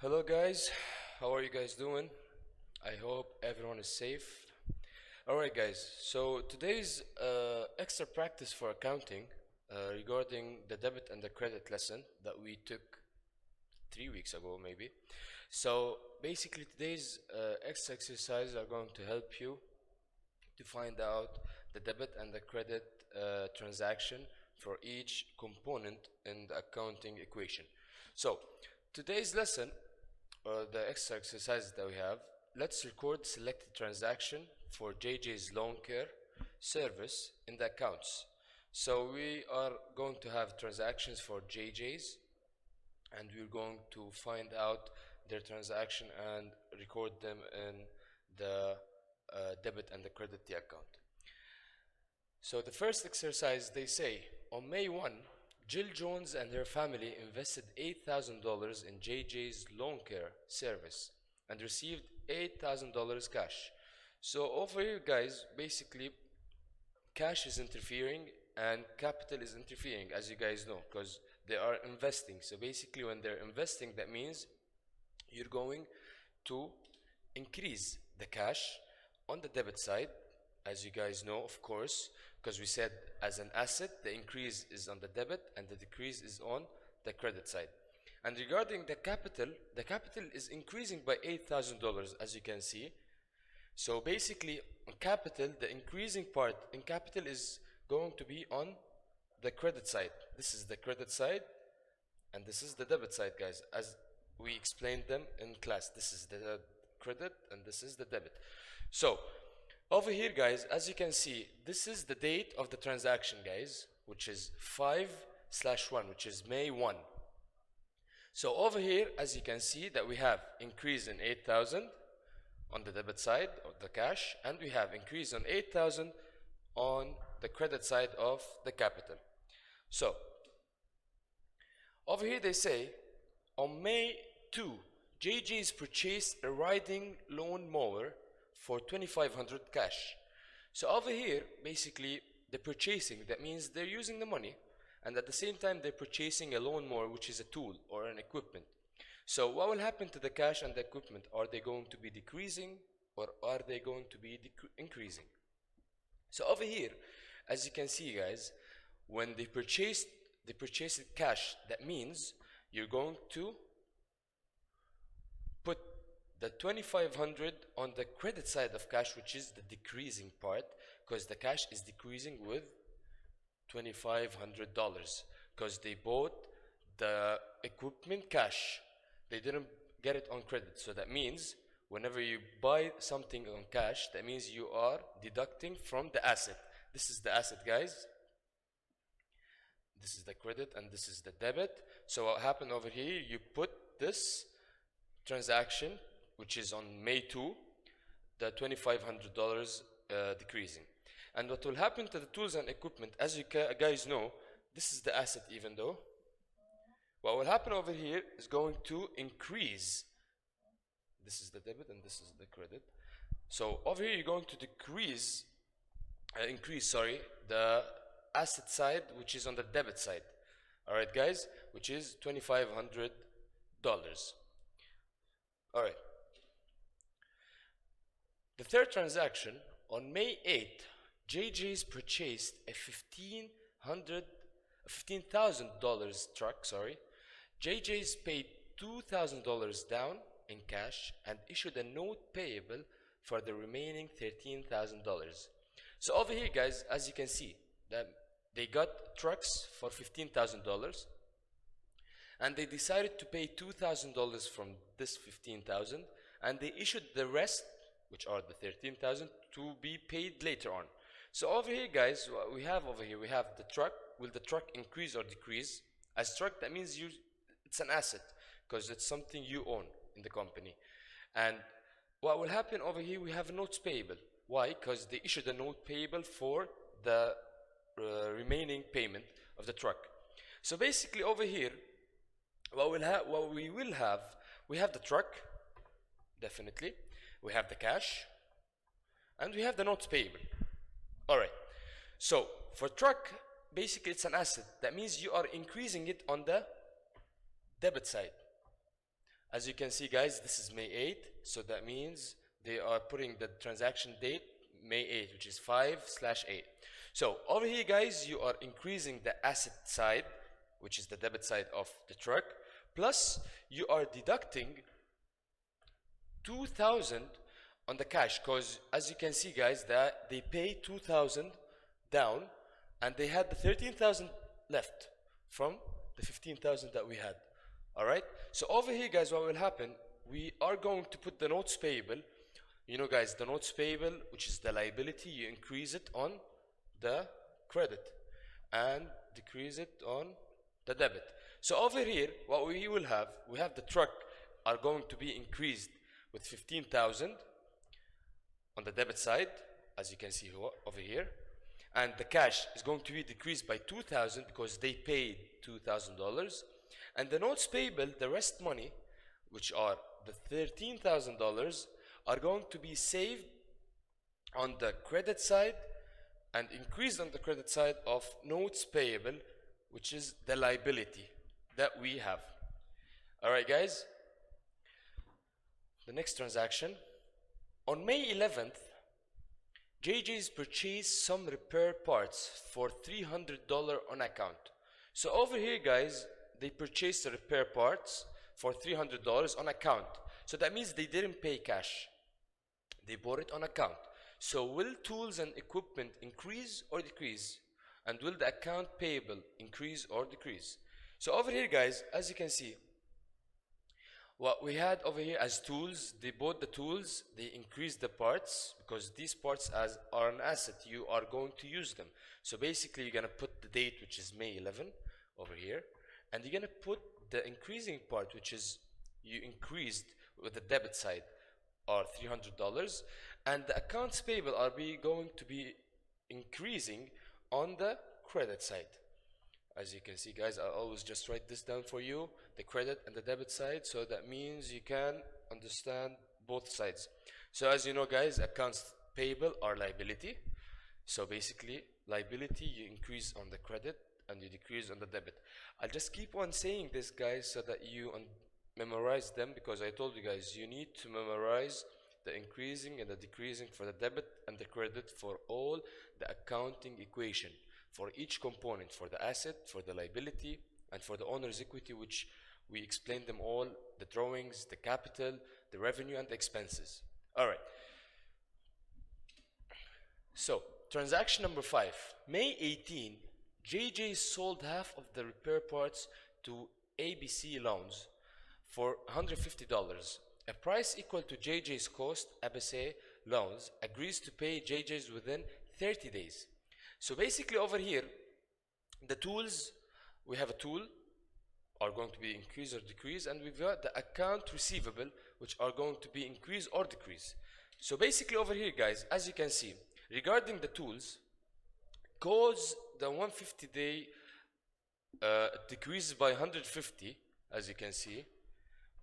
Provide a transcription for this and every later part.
Hello guys, how are you guys doing? I hope everyone is safe. Alright guys, so today's extra practice for accounting regarding the debit and the credit lesson that we took 3 weeks ago maybe. So basically today's extra exercises are going to help you to find out the debit and the credit transaction for each component in the accounting equation. So today's lesson, the extra exercises that we have, let's record selected transaction for JJ's Lawn Care service in the accounts. So we are going to have transactions for JJ's, and we're going to find out their transaction and record them in the debit and the credit account. So the first exercise, they say on May 1, Jill Jones and her family invested $8,000 in JJ's Lawn Care service and received $8,000 cash. So over here guys, basically cash is interfering and capital is interfering, as you guys know, because they are investing. So basically when they're investing, that means you're going to increase the cash on the debit side, as you guys know, of course, because we said as an asset the increase is on the debit and the decrease is on the credit side. And regarding the capital is increasing by $8,000, as you can see. So basically on capital, the increasing part in capital is going to be on the credit side. This is the credit side and this is the debit side, guys, as we explained them in class. This is the credit and this is the debit. So over here guys, as you can see, this is the date of the transaction, guys, which is 5/1, which is May 1. So over here, as you can see, that we have increase in 8,000 on the debit side of the cash, and we have increase on 8,000 on the credit side of the capital. So over here they say on May 2, JJ's purchased a riding lawn mower for $2,500 cash. So over here, basically the purchasing, that means they're using the money and at the same time they're purchasing a lawn mower, which is a tool or an equipment. So what will happen to the cash and the equipment? Are they going to be decreasing or are they going to be increasing? So over here, as you can see guys, when they purchased cash, that means you're going to put the $2,500 on the credit side of cash, which is the decreasing part, because the cash is decreasing with $2,500 because they bought the equipment cash. They didn't get it on credit. So that means whenever you buy something on cash, that means you are deducting from the asset. This is the asset, guys. This is the credit and this is the debit. So what happened over here, you put this transaction, which is on May 2, the $2,500 decreasing. And what will happen to the tools and equipment, as you guys know, this is the asset. Even though what will happen over here is going to increase. This is the debit and this is the credit. So over here you're going to increase the asset side, which is on the debit side. Alright guys, which is $2,500. Alright. The third transaction, on May 8th, JJ's purchased a $15,000 truck. JJ's paid $2,000 down in cash and issued a note payable for the remaining $13,000. So over here guys, as you can see, that they got trucks for $15,000 and they decided to pay $2,000 from this $15,000 and they issued the rest, which are the $13,000, to be paid later on. So over here guys, what we have over here, we have the truck. Will the truck increase or decrease? As truck, that means it's an asset because it's something you own in the company. And what will happen over here, we have notes payable. Why? Because they issued a note payable for the remaining payment of the truck. So basically over here, we have the truck, definitely, we have the cash, and we have the notes payable. Alright, so for truck, basically it's an asset. That means you are increasing it on the debit side. As you can see, guys, this is May 8th, so that means they are putting the transaction date May 8th, which is 5/8. So over here, guys, you are increasing the asset side, which is the debit side of the truck, plus you are deducting 2,000 on the cash, because as you can see, guys, that they pay 2,000 down and they had the 13,000 left from the 15,000 that we had. All right, so over here, guys, what will happen, we are going to put the notes payable. You know, guys, the notes payable, which is the liability, you increase it on the credit and decrease it on the debit. So over here, what we will have, we have the truck are going to be increased with 15,000 on the debit side, as you can see over here, and the cash is going to be decreased by 2,000 because they paid $2,000, and the notes payable, the rest money, which are the $13,000, are going to be saved on the credit side and increased on the credit side of notes payable, which is the liability that we have. All right, guys. The next transaction, on May 11th, JJ's purchased some repair parts for $300 on account. So over here, guys, they purchased the repair parts for $300 on account. So that means they didn't pay cash. They bought it on account. So will tools and equipment increase or decrease? And will the account payable increase or decrease? So over here, guys, as you can see, what we had over here as tools, they bought the tools, they increased the parts because these parts are an asset. You are going to use them. So basically, you're going to put the date, which is May 11 over here, and you're going to put the increasing part, which is you increased with the debit side, or $300, and the accounts payable are going to be increasing on the credit side. As you can see, guys, I always just write this down for you, the credit and the debit side, so that means you can understand both sides. So as you know, guys, accounts payable are liability. So basically, liability, you increase on the credit and you decrease on the debit. I'll just keep on saying this, guys, so that you memorize them, because I told you guys, you need to memorize the increasing and the decreasing for the debit and the credit for all the accounting equation, for each component, for the asset, for the liability, and for the owner's equity, which we explained them all, the drawings, the capital, the revenue, and the expenses. All right. So, transaction number 5. May 18, JJ sold half of the repair parts to ABC Loans for $150, a price equal to JJ's cost. ABC Loans agrees to pay JJ's within 30 days. So basically over here, the tools, we have a tool, are going to be increase or decrease, and we've got the account receivable, which are going to be increase or decrease. So basically over here, guys, as you can see, regarding the tools, cause the 150 day decreases by 150, as you can see.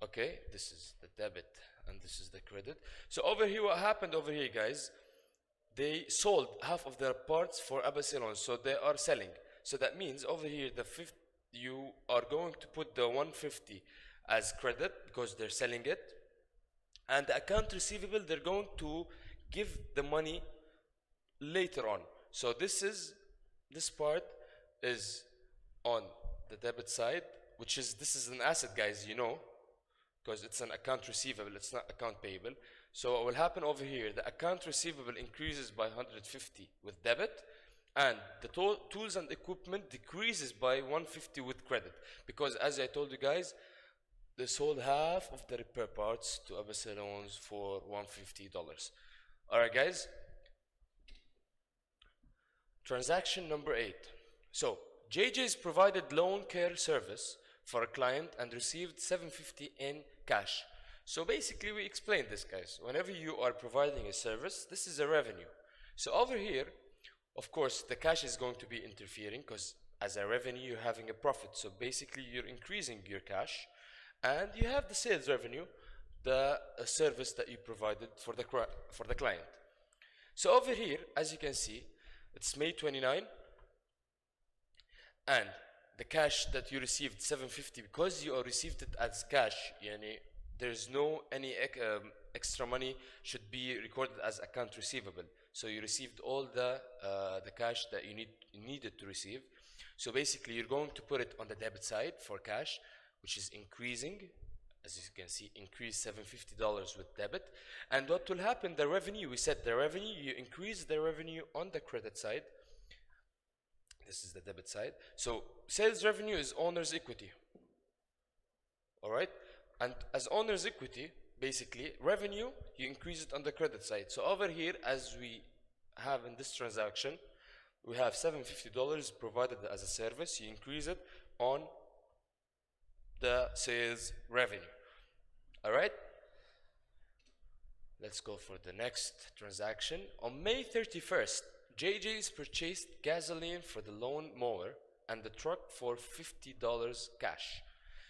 Okay, this is the debit and this is the credit. So over here, what happened over here, guys, they sold half of their parts for ABC Loans, so they are selling. So that means over here, you are going to put the 150 as credit because they're selling it, and the account receivable, they're going to give the money later on. So this part is on the debit side, which is, this is an asset, guys, you know, because it's an account receivable, it's not account payable. So what will happen over here, the account receivable increases by 150 with debit, and the tools and equipment decreases by 150 with credit, because as I told you guys, they sold half of the repair parts to ABC Loans for $150. Alright, guys. Transaction number 8. So JJ's provided loan care service for a client and received $750 in cash. So basically, we explained this, guys. Whenever you are providing a service, this is a revenue. So over here, of course, the cash is going to be interfering, because as a revenue, you're having a profit. So basically, you're increasing your cash, and you have the sales revenue, the service that you provided for the client. So over here, as you can see, it's May 29, and the cash that you received, $750, because you received it as cash, yani there's no any extra money should be recorded as account receivable. So you received all the cash that you needed to receive. So basically you're going to put it on the debit side for cash, which is increasing. As you can see, increase $750 with debit. And what will happen, the revenue, we said the revenue, you increase the revenue on the credit side. This is the debit side. So sales revenue is owner's equity. All right? And as owner's equity, basically, revenue, you increase it on the credit side. So over here, as we have in this transaction, we have $750 provided as a service. You increase it on the sales revenue. All right? Let's go for the next transaction. On May 31st, JJ's purchased gasoline for the lawn mower and the truck for $50 cash.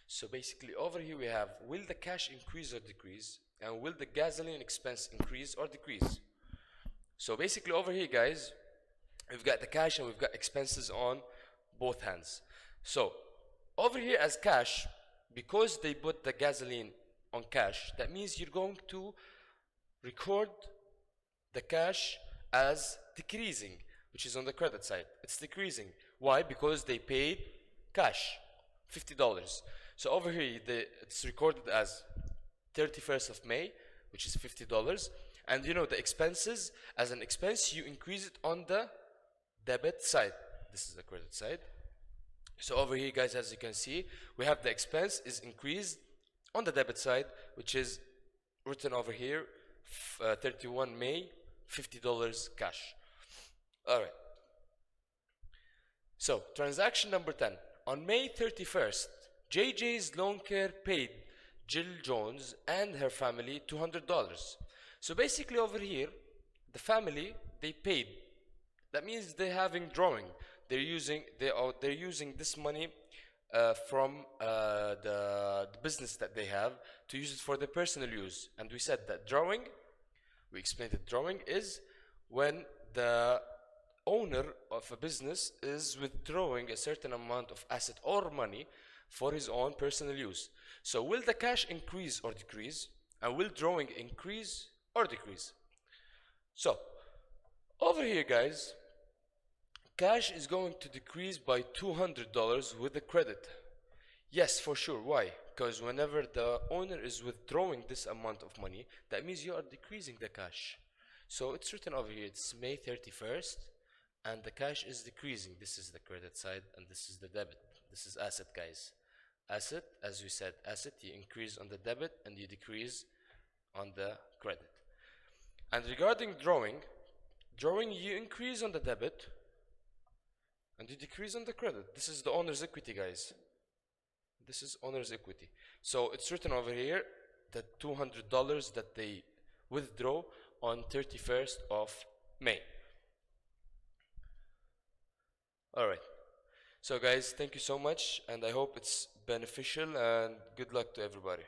So basically over here we have, will the cash increase or decrease? And will the gasoline expense increase or decrease? So basically over here, guys, we've got the cash and we've got expenses on both hands. So over here as cash, because they put the gasoline on cash, that means you're going to record the cash as decreasing, which is on the credit side. It's decreasing. Why? Because they paid cash, $50. So over here, it's recorded as 31st of May, which is $50. And you know the expenses, as an expense, you increase it on the debit side. This is the credit side. So over here, guys, as you can see, we have the expense is increased on the debit side, which is written over here, 31 May, $50 cash. All right. So transaction number 10. On May 31st, JJ's Lawn Care paid Jill Jones and her family $200. So basically over here, the family, they paid. That means they're having drawing. They're using this money from the business that they have to use it for their personal use. And we said that drawing, we explained that drawing is when the owner of a business is withdrawing a certain amount of asset or money for his own personal use. So will the cash increase or decrease? And will drawing increase or decrease? So over here, guys, cash is going to decrease by $200 with the credit. Yes, for sure. Why? Because whenever the owner is withdrawing this amount of money, that means you are decreasing the cash. So it's written over here, it's May 31st, and the cash is decreasing. This is the credit side, and this is the debit. This is asset, guys. Asset, as we said, asset, you increase on the debit, and you decrease on the credit. And regarding drawing, you increase on the debit, and you decrease on the credit. This is the owner's equity, guys. This is owner's equity. So it's written over here that $200 that they withdraw on 31st of May. All right. So guys, thank you so much, and I hope it's beneficial, and good luck to everybody.